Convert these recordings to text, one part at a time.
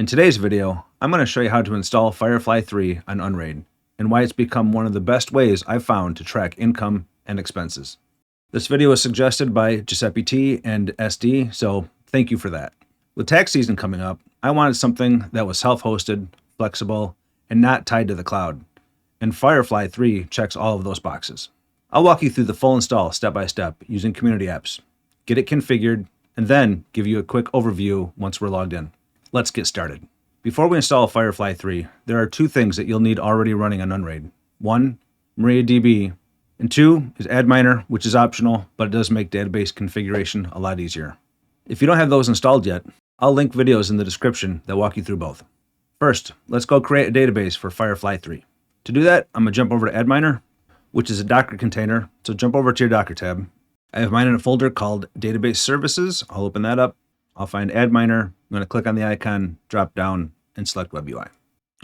In today's video, I'm going to show you how to install Firefly 3 on Unraid and why it's become one of the best ways I've found to track income and expenses. This video was suggested by Giuseppe T and SD, so thank you for that. With tax season coming up, I wanted something that was self-hosted, flexible, and not tied to the cloud. And Firefly 3 checks all of those boxes. I'll walk you through the full install step by step using community apps, get it configured, and then give you a quick overview once we're logged in. Let's get started. Before we install Firefly 3, there are two things that you'll need already running on Unraid. One, MariaDB, and two is AdMiner, which is optional, but it does make database configuration a lot easier. If you don't have those installed yet, I'll link videos in the description that walk you through both. First, let's go create a database for Firefly 3. To do that, I'm going to jump over to AdMiner, which is a Docker container, so jump over to your Docker tab. I have mine in a folder called Database Services. I'll open that up. I'll find AdMiner. I'm going to click on the icon, drop down, and select Web UI. All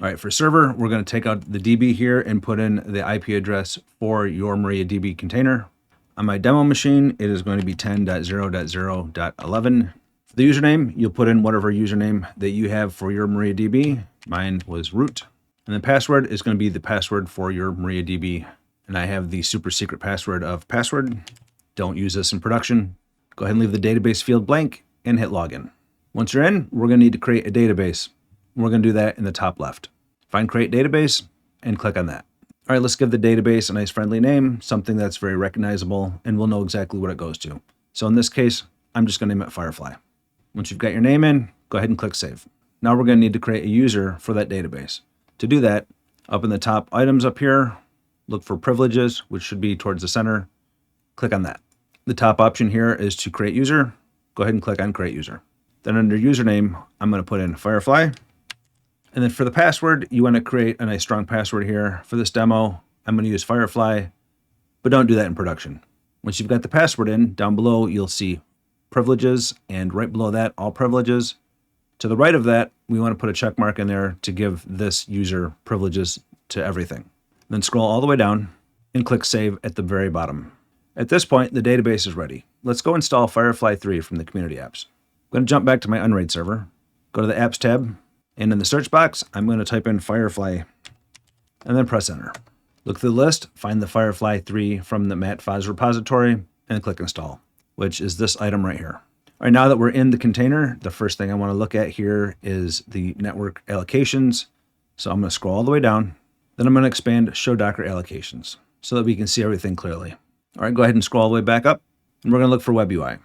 right, for server, we're going to take out the DB here and put in the IP address for your MariaDB container. On my demo machine, it is going to be 10.0.0.11. For the username, you'll put in whatever username that you have for your MariaDB. Mine was root. And the password is going to be the password for your MariaDB. And I have the super secret password of password. Don't use this in production. Go ahead and leave the database field blank and hit login. Once you're in, we're going to need to create a database. We're going to do that in the top left. Find Create Database and click on that. All right, let's give the database a nice friendly name, something that's very recognizable, and we'll know exactly what it goes to. So in this case, I'm just going to name it Firefly. Once you've got your name in, go ahead and click Save. Now we're going to need to create a user for that database. To do that, up in the top items up here, look for Privileges, which should be towards the center. Click on that. The top option here is to create user. Go ahead and click on Create User. Then under username, I'm going to put in Firefly. And then for the password, you want to create a nice strong password here. For this demo, I'm going to use Firefly, but don't do that in production. Once you've got the password in, down below, you'll see Privileges, and right below that, All Privileges. To the right of that, we want to put a check mark in there to give this user privileges to everything. Then scroll all the way down and click Save at the very bottom. At this point, the database is ready. Let's go install Firefly 3 from the community apps. I'm going to jump back to my Unraid server, go to the Apps tab, and in the search box, I'm going to type in Firefly, and then press Enter. Look through the list, find the Firefly 3 from the Mat.Faz repository, and click Install, which is this item right here. All right, now that we're in the container, the first thing I want to look at here is the network allocations. So I'm going to scroll all the way down. Then I'm going to expand Show Docker Allocations so that we can see everything clearly. All right, go ahead and scroll all the way back up, and we're going to look for Web UI.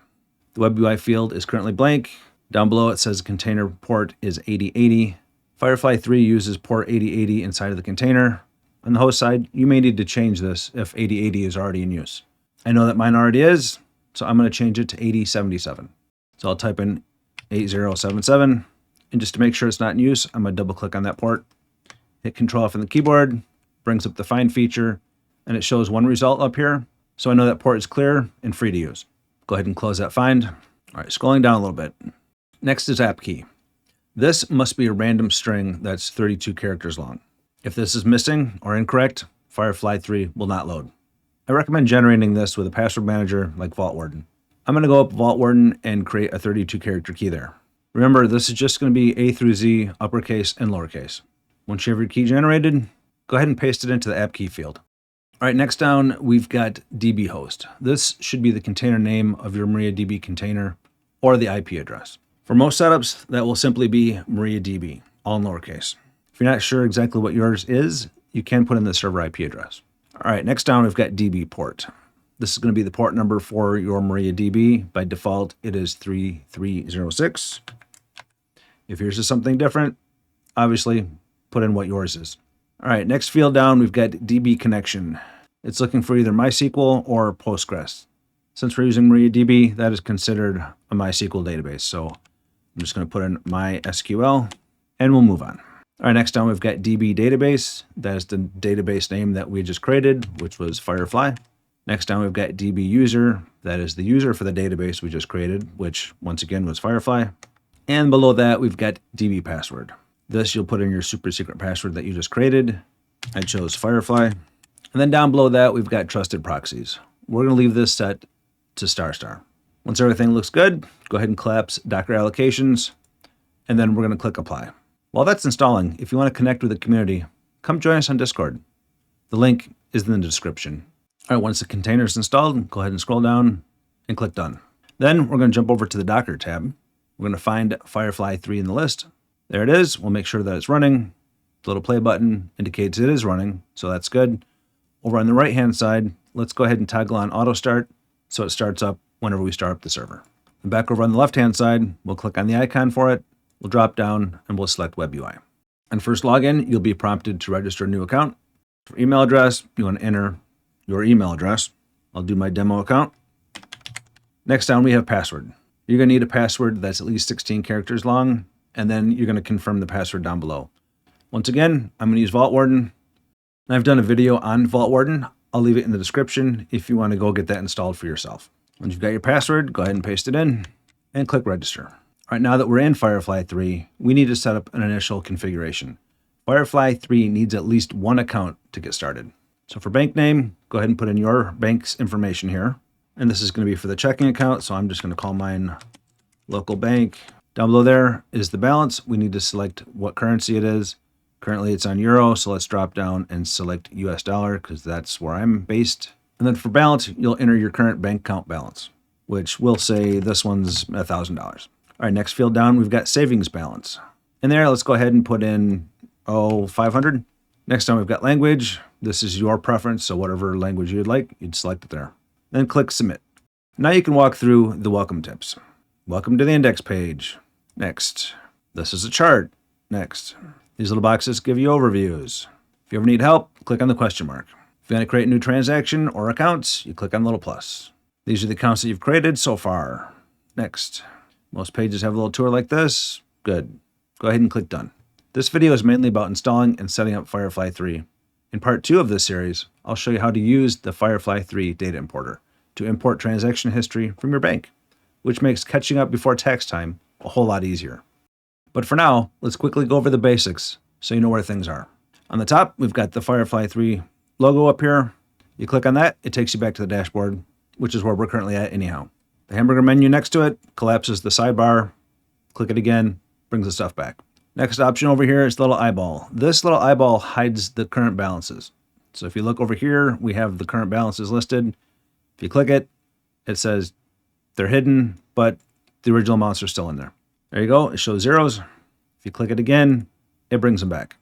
The Web UI field is currently blank. Down below it says container port is 8080. Firefly 3 uses port 8080 inside of the container. On the host side, you may need to change this if 8080 is already in use. I know that mine already is, so I'm going to change it to 8077. So I'll type in 8077, and just to make sure it's not in use, I'm going to double click on that port. Hit Control F on the keyboard, brings up the find feature, and it shows one result up here. So I know that port is clear and free to use. Go ahead and close that find. All right, scrolling down a little bit. Next is app key. This must be a random string that's 32 characters long. If this is missing or incorrect, Firefly 3 will not load. I recommend generating this with a password manager like Vault Warden. I'm going to go up Vault Warden and create a 32 character key there. Remember, this is just going to be A through Z, uppercase and lowercase. Once you have your key generated, go ahead and paste it into the app key field. All right, next down, we've got DB host. This should be the container name of your MariaDB container or the IP address. For most setups, that will simply be MariaDB, all in lowercase. If you're not sure exactly what yours is, you can put in the server IP address. All right, next down, we've got DB port. This is going to be the port number for your MariaDB. By default, it is 3306. If yours is something different, obviously put in what yours is. All right, next field down, we've got DB connection. It's looking for either MySQL or Postgres. Since we're using MariaDB, that is considered a MySQL database. So I'm just going to put in MySQL, and we'll move on. All right, next down, we've got DB database. That is the database name that we just created, which was Firefly. Next down, we've got DB user. That is the user for the database we just created, which once again was Firefly. And below that, we've got DB password. This, you'll put in your super secret password that you just created. I chose Firefly. And then down below that, we've got trusted proxies. We're going to leave this set to ***. Once everything looks good, go ahead and collapse Docker allocations, and then we're going to click Apply. While that's installing, if you want to connect with the community, come join us on Discord. The link is in the description. All right, once the container is installed, go ahead and scroll down and click Done. Then we're going to jump over to the Docker tab. We're going to find Firefly 3 in the list. There it is. We'll make sure that it's running. The little play button indicates it is running, so that's good. Over on the right-hand side, let's go ahead and toggle on auto start so it starts up whenever we start up the server. And back over on the left-hand side, we'll click on the icon for it. We'll drop down and we'll select Web UI. On first login, you'll be prompted to register a new account. For email address, you want to enter your email address. I'll do my demo account. Next down, we have password. You're going to need a password that's at least 16 characters long, and then you're going to confirm the password down below. Once again, I'm going to use Vault Warden. I've done a video on Vault Warden. I'll leave it in the description if you want to go get that installed for yourself. Once you've got your password, go ahead and paste it in and click register. All right, now that we're in Firefly 3, we need to set up an initial configuration. Firefly 3 needs at least one account to get started. So for bank name, go ahead and put in your bank's information here. And this is going to be for the checking account, so I'm just going to call mine local bank. Down below there is the balance. We need to select what currency it is. Currently it's on euro, so let's drop down and select US dollar because that's where I'm based. And then for balance, you'll enter your current bank account balance, which will say this one's $1,000. All right, next field down, we've got savings balance. In there, let's go ahead and put in, 500. Next down, we've got language. This is your preference, so whatever language you'd like, you'd select it there. Then click submit. Now you can walk through the welcome tips. Welcome to the index page. Next. This is a chart. Next. These little boxes give you overviews. If you ever need help, click on the question mark. If you want to create a new transaction or accounts, you click on the little plus. These are the accounts that you've created so far. Next. Most pages have a little tour like this. Good. Go ahead and click done. This video is mainly about installing and setting up Firefly 3. In part 2 of this series, I'll show you how to use the Firefly 3 Data Importer to import transaction history from your bank, which makes catching up before tax time a whole lot easier. But for now, let's quickly go over the basics so you know where things are. On the top, we've got the Firefly 3 logo up here. You click on that, it takes you back to the dashboard, which is where we're currently at anyhow. The hamburger menu next to it collapses the sidebar. Click it again, brings the stuff back. Next option over here is the little eyeball. This little eyeball hides the current balances. So if you look over here, we have the current balances listed. If you click it, it says they're hidden, but the original amounts are still in there. There you go. It shows zeros. If you click it again, it brings them back.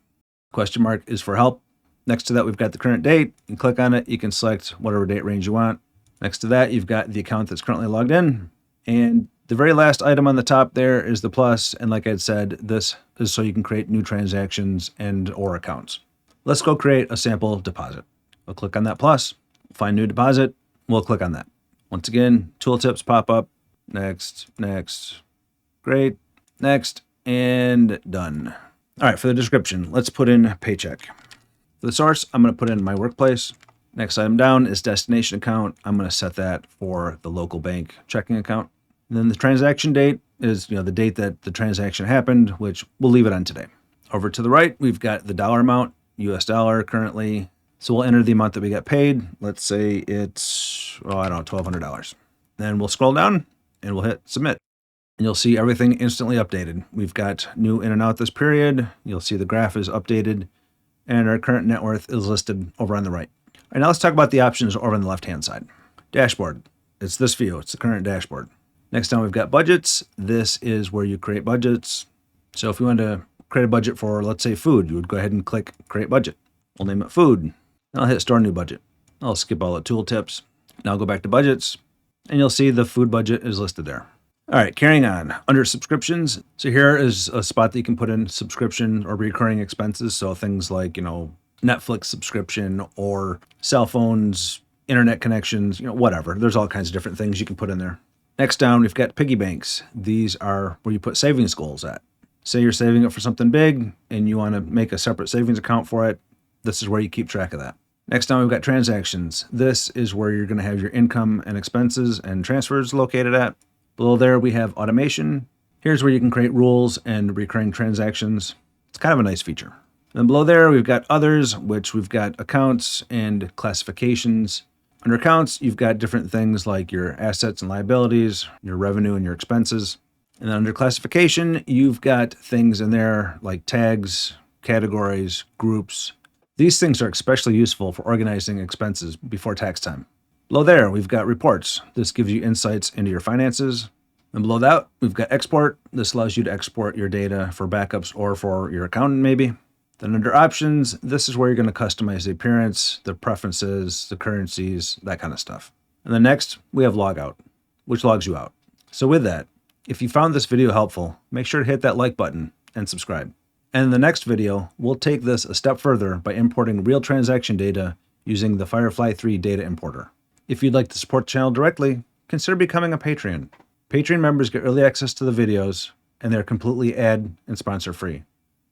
Question mark is for help. Next to that, we've got the current date. You click on it. You can select whatever date range you want. Next to that, you've got the account that's currently logged in. And the very last item on the top there is the plus. And like I said, this is so you can create new transactions and or accounts. Let's go create a sample deposit. We'll click on that plus, find new deposit. We'll click on that. Once again, tooltips pop up. Next, next. Great. Next, and done. All right, for the description, let's put in paycheck. For the source, I'm going to put in my workplace. Next item down is destination account. I'm going to set that for the local bank checking account. And then the transaction date is, the date that the transaction happened, which we'll leave it on today. Over to the right, we've got the dollar amount, US dollar currently. So we'll enter the amount that we got paid. Let's say it's, $1,200. Then we'll scroll down and we'll hit submit. And you'll see everything instantly updated. We've got new in and out this period. You'll see the graph is updated and our current net worth is listed over on the right. All right, now let's talk about the options over on the left-hand side. Dashboard. It's this view. It's the current dashboard. Next down, we've got budgets. This is where you create budgets. So if you want to create a budget for, let's say, food, you would go ahead and click create budget. We'll name it food. I'll hit store new budget. I'll skip all the tooltips. Now I'll go back to budgets and you'll see the food budget is listed there. All right, carrying on. Under subscriptions, so here is a spot that you can put in subscription or recurring expenses. So things like, Netflix subscription or cell phones, internet connections, whatever. There's all kinds of different things you can put in there. Next down, we've got piggy banks. These are where you put savings goals at. Say you're saving it for something big and you want to make a separate savings account for it. This is where you keep track of that. Next down, we've got transactions. This is where you're going to have your income and expenses and transfers located at. Below there, we have automation. Here's where you can create rules and recurring transactions. It's kind of a nice feature. Then below there, we've got others, which we've got accounts and classifications. Under accounts, you've got different things like your assets and liabilities, your revenue and your expenses. And then under classification, you've got things in there like tags, categories, groups. These things are especially useful for organizing expenses before tax time. Below there, we've got reports. This gives you insights into your finances. And below that, we've got export. This allows you to export your data for backups or for your accountant maybe. Then under options, this is where you're going to customize the appearance, the preferences, the currencies, that kind of stuff. And then next, we have logout, which logs you out. So with that, if you found this video helpful, make sure to hit that like button and subscribe. And in the next video, we'll take this a step further by importing real transaction data using the Firefly 3 Data Importer. If you'd like to support the channel directly, consider becoming a Patreon. Patreon members get early access to the videos, and they're completely ad and sponsor free.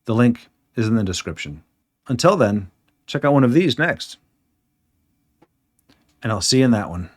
The link is in the description. Until then, check out one of these next. And I'll see you in that one.